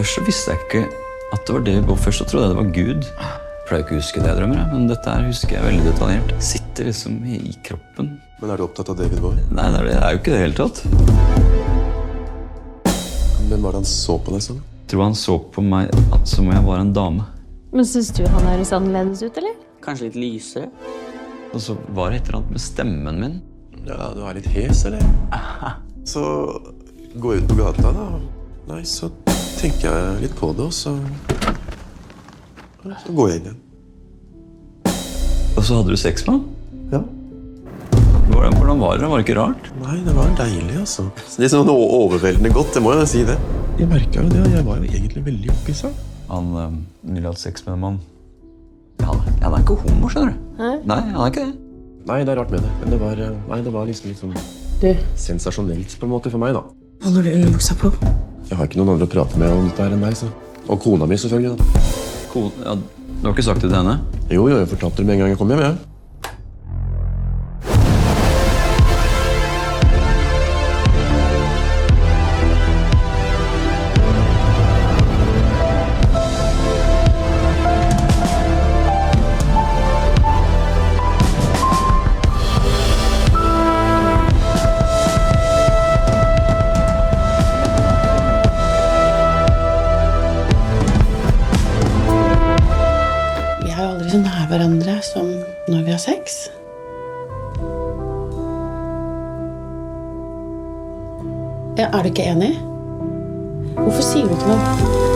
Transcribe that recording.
Først så visste jeg ikke at det var det vi går. Først så trodde jeg det var Gud. Jeg pleier ikke å huske det jeg drømmer, men dette her husker jeg veldig detaljert. Sitter liksom i kroppen. Men du opptatt av David Bowie? Nei, det er jo ikke det hele tatt. Hvem var det han så på deg sånn? Jeg tror han så på meg som om jeg var en dame. Men synes du han høres annerledes ut, eller? Kanskje litt lysere? Og så var det et eller annet med stemmen min. Ja, du er litt hes, eller? Så gå ut på gata, da. Nei, så tenker jeg litt på det, og så går jeg inn igjen. Og så hadde du sex med han? Ja. Hvordan var det? Var det ikke rart? Nei, det var deilig, altså. Det er sånn overveldende godt, det må jeg si det. Jeg merket jo det, og jeg var jo egentlig veldig opphisset. Han ville hatt sex med en mann. Ja, han er ikke homo, skjønner du. Hæ? Nei, han er ikke det. Nei, det er rart med det. Men det var liksom litt sånn sensasjonelt på en måte for meg, da. Holder du underbuksa på? Jeg har ikke noen andre å prate med om dette her enn deg, så. Og kona mi, selvfølgelig, da. Ja, du har ikke sagt det til henne? Jo, jeg fortalte det med en gang jeg kom hjem, ja. Vi er jo aldri så nær hverandre som når vi har sex. Ja, er du ikke enig? Hvorfor sier du ikke noe?